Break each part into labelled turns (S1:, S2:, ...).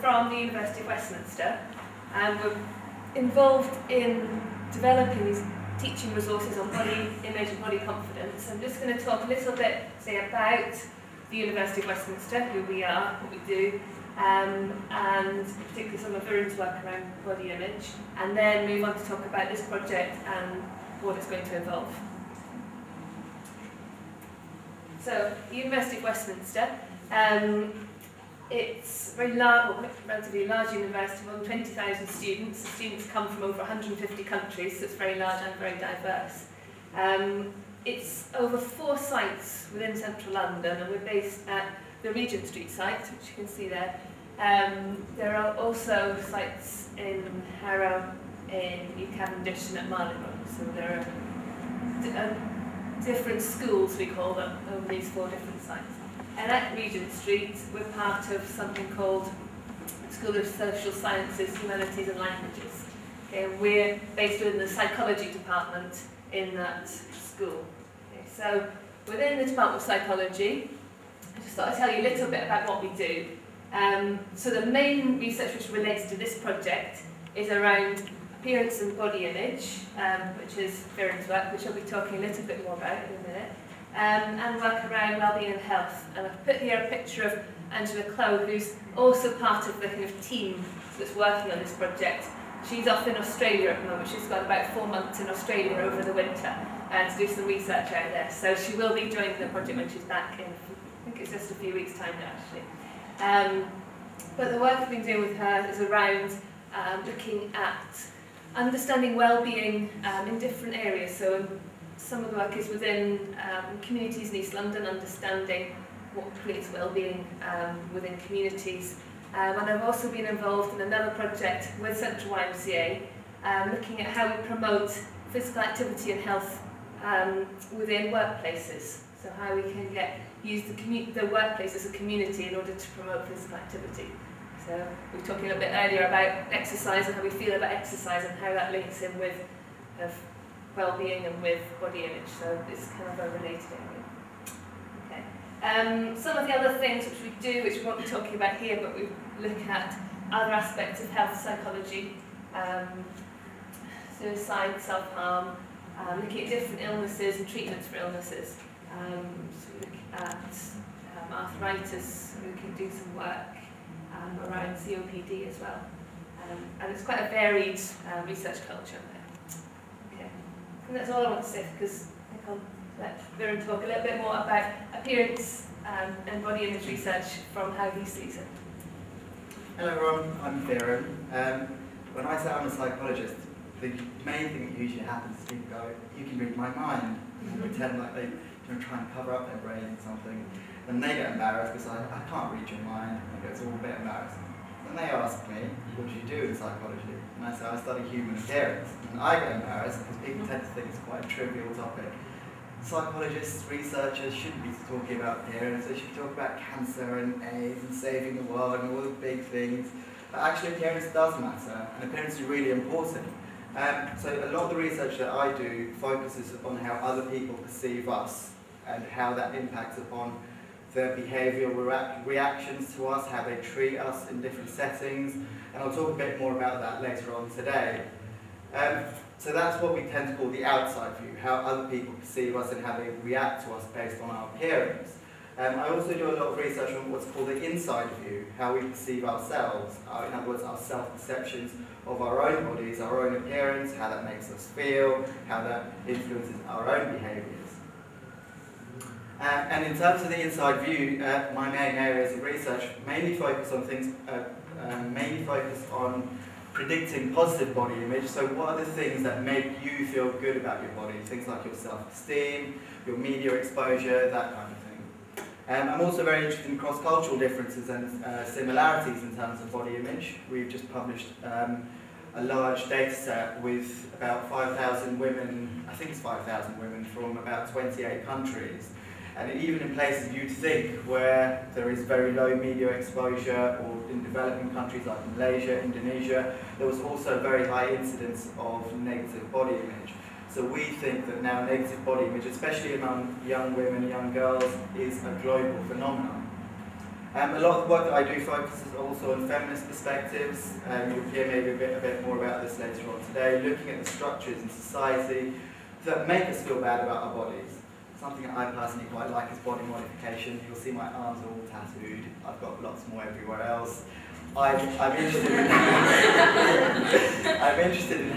S1: from the University of Westminster, and we're involved in developing these teaching resources on body image and body confidence. I'm just going to talk a little bit, say, about the University of Westminster, who we are, what we do, and particularly some of Viren's work around body image, and then move on to talk about this project and what it's going to involve. So, the University of Westminster, it's a very large, well, relatively large university, more than 20,000 students. The students come from over 150 countries, so it's very large and very diverse. It's over 4 sites within central London, and we're based at the Regent Street site, which you can see there. There are also sites in Harrow, in New Cavendish and at Marylebone, so there are different schools, we call them, over these 4 different sites. And at Regent Street, we're part of something called School of Social Sciences, Humanities and Languages. Okay, and we're based within the psychology department in that school. Okay, so within the Department of Psychology, I just thought I'd tell you a little bit about what we do. So the main research which relates to this project is around appearance and body image, which is Viren's work, which I'll be talking a little bit more about in a minute, and work around wellbeing and health. And I've put here a picture of Angela Clough, who's also part of the kind of team that's working on this project. She's off in Australia at the moment. She's got about 4 months in Australia over the winter to do some research out there. So she will be joining the project when she's back in, I think it's just a few weeks' time now, actually. But the work I've been doing with her is around looking at understanding well-being in different areas. So some of the work is within communities in East London, understanding what creates well-being within communities. And I've also been involved in another project with Central YMCA, looking at how we promote physical activity and health within workplaces. So how we can use the workplace as a community in order to promote physical activity. So we were talking a bit earlier about exercise and how we feel about exercise and how that links in with well-being and with body image. So it's kind of a related area. Okay. Some of the other things which we do, which we won't be talking about here, but we look at other aspects of health psychology, suicide, self-harm, looking at different illnesses and treatments for illnesses. So we look at arthritis, we can do some work around COPD as well. And it's quite a varied research culture there. Okay. And that's all I want to say, because I think I'll let Viren talk a little bit more about appearance and body image research from how he sees it.
S2: Hello everyone, I'm Viren. When I say I'm a psychologist, the main thing that usually happens is people go, you can read my mind, and pretend like they try and cover up their brain or something. And they get embarrassed because I can't read your mind, and it's all a bit embarrassing. And they ask me, what do you do in psychology? And I say, I study human appearance. And I get embarrassed because people tend to think it's quite a trivial topic. Psychologists, researchers shouldn't be talking about appearance, they should talk about cancer and AIDS and saving the world and all the big things. But actually appearance does matter, and appearance is really important. So a lot of the research that I do focuses on how other people perceive us and how that impacts upon their behavioural reactions to us, how they treat us in different settings, and I'll talk a bit more about that later on today. So that's what we tend to call the outside view, how other people perceive us and how they react to us based on our appearance. I also do a lot of research on what's called the inside view, how we perceive ourselves, in other words, our self-perceptions of our own bodies, our own appearance, how that makes us feel, how that influences our own behaviours. And in terms of the inside view, my main areas of research mainly focus on things, predicting positive body image. So what are the things that make you feel good about your body? Things like your self-esteem, your media exposure, that kind of thing. I'm also very interested in cross-cultural differences and similarities in terms of body image. We've just published a large data set with about 5,000 women, I think it's 5,000 women from about 28 countries. And even in places you'd think where there is very low media exposure, or in developing countries like Malaysia, Indonesia, there was also very high incidence of negative body image. So we think that now negative body image, especially among young women, young girls, is a global phenomenon. A lot of the work that I do focuses also on feminist perspectives. You'll hear maybe a bit more about this later on today, looking at the structures in society that make us feel bad about our bodies. Something that I personally quite like is body modification. You'll see my arms are all tattooed. I've got lots more everywhere else. I'm interested in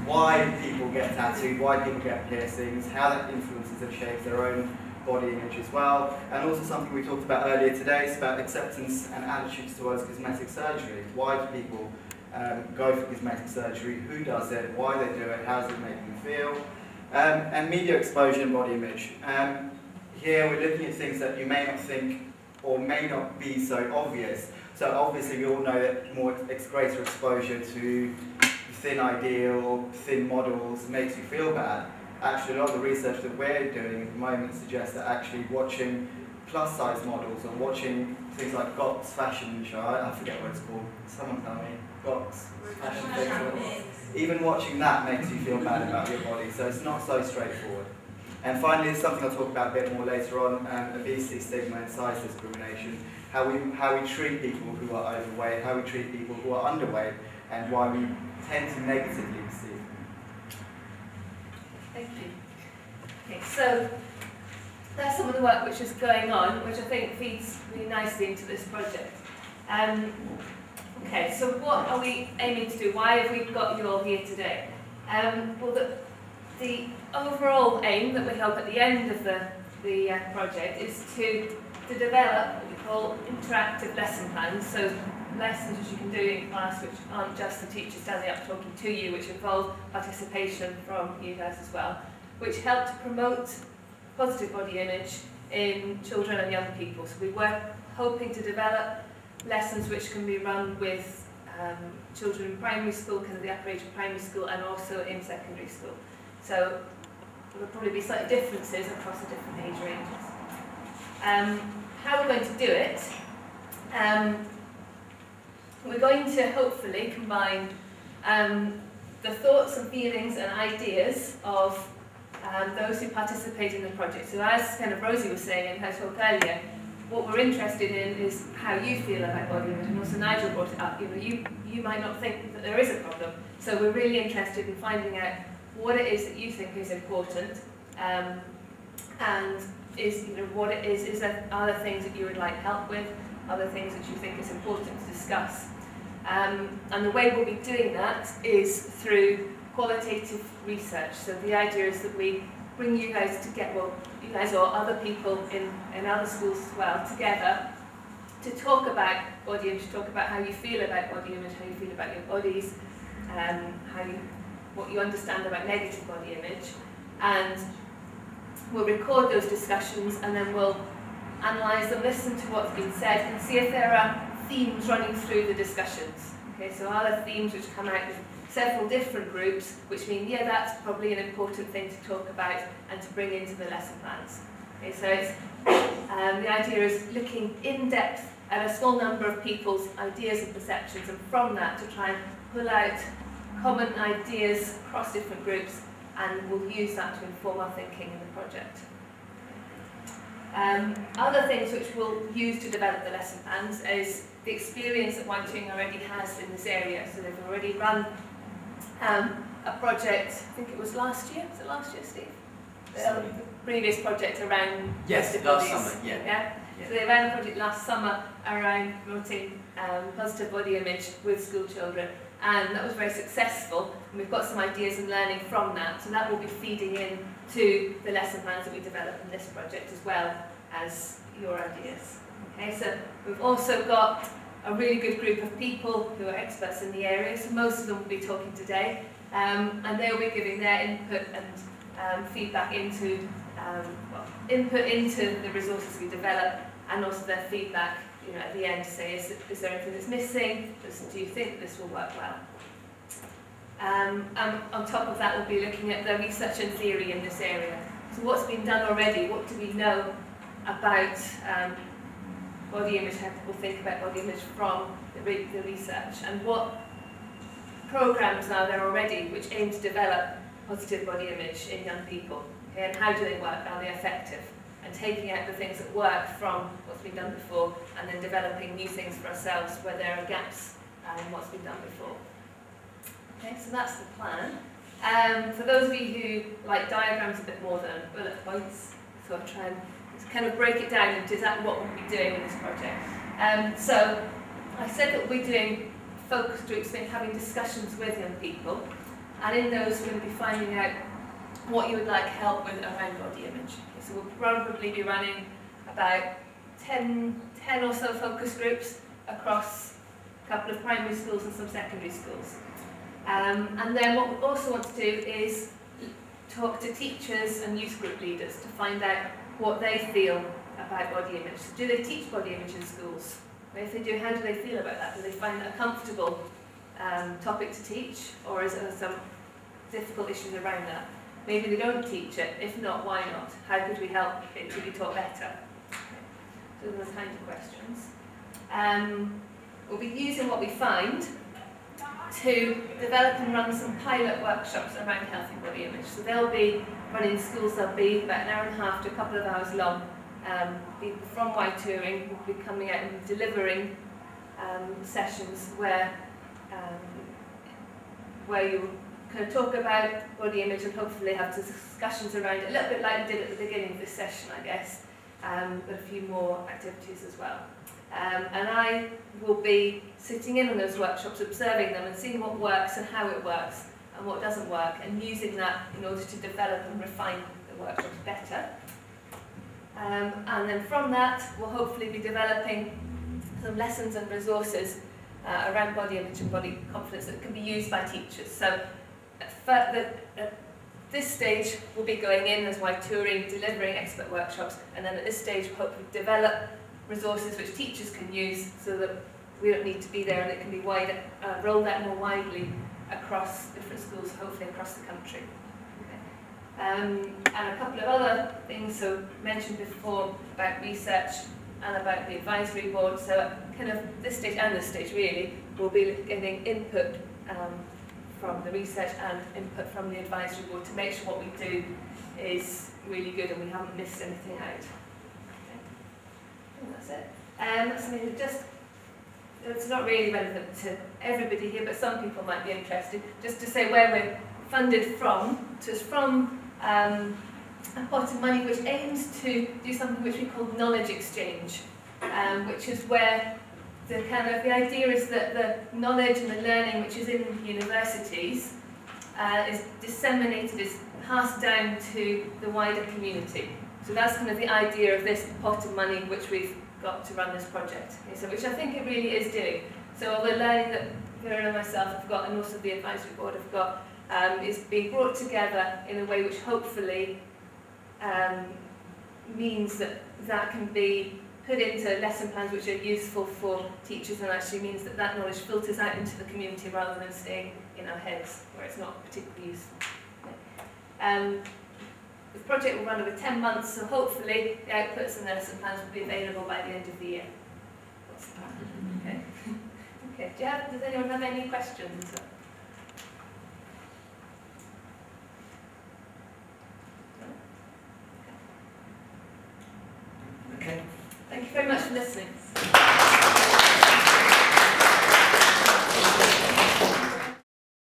S2: why people get tattooed, why people get piercings, how that influences and shapes their own body image as well. And also something we talked about earlier today is about acceptance and attitudes towards cosmetic surgery. Why do people go for cosmetic surgery? Who does it? Why they do it? How does it make them feel? And media exposure and body image. Here we're looking at things that you may not think or may not be so obvious. So obviously we all know that greater exposure to thin ideal, thin models makes you feel bad. Actually, a lot of the research that we're doing at the moment suggests that actually watching plus-size models or watching things like Gox fashion show, I forget what it's called, someone tell me, Gox fashion thing, even watching that makes you feel bad about your body, so it's not so straightforward. And finally, it's something I'll talk about a bit more later on, obesity, stigma and size discrimination, how we treat people who are overweight, how we treat people who are underweight, and why we tend to negatively perceive them.
S1: Thank you. Okay, so that's some of the work which is going on, which I think feeds really nicely into this project. Okay, so what are we aiming to do? Why have we got you all here today? Well, the overall aim that we hope at the end of the project is to develop what we call interactive lesson plans. So lessons which you can do in class which aren't just the teacher standing up talking to you, which involve participation from you guys as well, which help to promote positive body image in children and young people. So we were hoping to develop lessons which can be run with children in primary school, kind of the upper age of primary school, and also in secondary school. So there will probably be slight differences across the different age ranges. How we're going to do it, we're going to hopefully combine the thoughts and feelings and ideas of those who participate in the project. So as kind of Rosie was saying in her talk earlier, what we're interested in is how you feel about body image, and also Nigel brought it up. You might not think that there is a problem, so we're really interested in finding out what it is that you think is important, and is what it is there other things that you would like help with, other things that you think is important to discuss. And the way we'll be doing that is through qualitative research. So the idea is that we bring you guys together, well, you guys or other people in other schools as well, together to talk about body image, to talk about how you feel about body image, how you feel about your bodies, what you understand about negative body image. And we'll record those discussions and then we'll analyse them, listen to what's been said and see if there are themes running through the discussions. Okay, so are there themes which come out of several different groups, which mean, yeah, that's probably an important thing to talk about and to bring into the lesson plans. Okay, so it's, the idea is looking in depth at a small number of people's ideas and perceptions, and from that to try and pull out common ideas across different groups, and we'll use that to inform our thinking in the project. Other things which we'll use to develop the lesson plans is the experience that Wanting already has in this area. So they've already run a project, I think it was last year. Was it last year, Steve? The previous project around
S3: last summer,
S1: yeah. So they ran a project last summer around promoting positive body image with school children, and that was very successful, and we've got some ideas and learning from that, so that will be feeding in to the lesson plans that we develop in this project as well as your ideas. Okay, so we've also got a really good group of people who are experts in the area, so most of them will be talking today, and they'll be giving their input and feedback into the resources we develop, and also their feedback, at the end to say, is there anything that's missing? Do you think this will work well? And on top of that, we'll be looking at the research and theory in this area. So what's been done already? What do we know about body image, how people think about body image from the research? And what programs are there already which aim to develop positive body image in young people? Okay, and how do they work? Are they effective? and taking out the things that work from what's been done before, and then developing new things for ourselves where there are gaps in what's been done before. Okay, so that's the plan. For those of you who like diagrams a bit more than bullet points, so I'll try and kind of break it down into exactly what we'll be doing in this project. So I said that we're doing focus groups, having discussions with young people, and in those we're going to be finding out what you would like help with around body image. Okay, so we'll probably be running about 10 or so focus groups across a couple of primary schools and some secondary schools. And then what we also want to do is talk to teachers and youth group leaders to find out what they feel about body image. So do they teach body image in schools? If they do, how do they feel about that? Do they find it a comfortable topic to teach, or is there some difficult issues around that? Maybe they don't teach it. If not, why not? How could we help it to be taught better? Okay. So those are the kinds of questions. We'll be using what we find to develop and run some pilot workshops around healthy body image. So they'll be run in schools, they'll be about an hour and a half to a couple of hours long. People from Touring will be coming out and delivering sessions where you kind of talk about body image and hopefully have discussions around it, a little bit like we did at the beginning of this session, I guess, but a few more activities as well. And I will be sitting in on those workshops, observing them and seeing what works and how it works and what doesn't work, and using that in order to develop and refine the workshops better. And then from that, we'll hopefully be developing some lessons and resources around body image and body confidence that can be used by teachers. So at this stage, we'll be going in as Touring, delivering expert workshops, and then at this stage, we'll hopefully develop resources which teachers can use so that we don't need to be there and it can be rolled out more widely across different schools, hopefully across the country. And a couple of other things, so mentioned before about research and about the advisory board. So kind of this stage and this stage really, we'll be getting input from the research and input from the advisory board to make sure what we do is really good and we haven't missed anything out. Okay. I think that's it. That's something that just, it's not really relevant to everybody here, but some people might be interested. Just to say where we're funded from. So it's from a pot of money which aims to do something which we call knowledge exchange, which is where the idea is that the knowledge and the learning which is in universities is disseminated, is passed down to the wider community. So that's kind of the idea of this pot of money which we've got to run this project. Okay, so which I think it really is doing. So all the learning that Viren and myself have got, and also the advisory board have got, is being brought together in a way which hopefully means that that can be put into lesson plans which are useful for teachers, and actually means that that knowledge filters out into the community rather than staying in our heads where it's not particularly useful. Okay. The project will run over 10 months, so hopefully the outputs and the lesson plans will be available by the end of the year. What's the plan? Okay. Okay. Does anyone have any questions?
S2: Okay.
S1: Thank you very much for listening.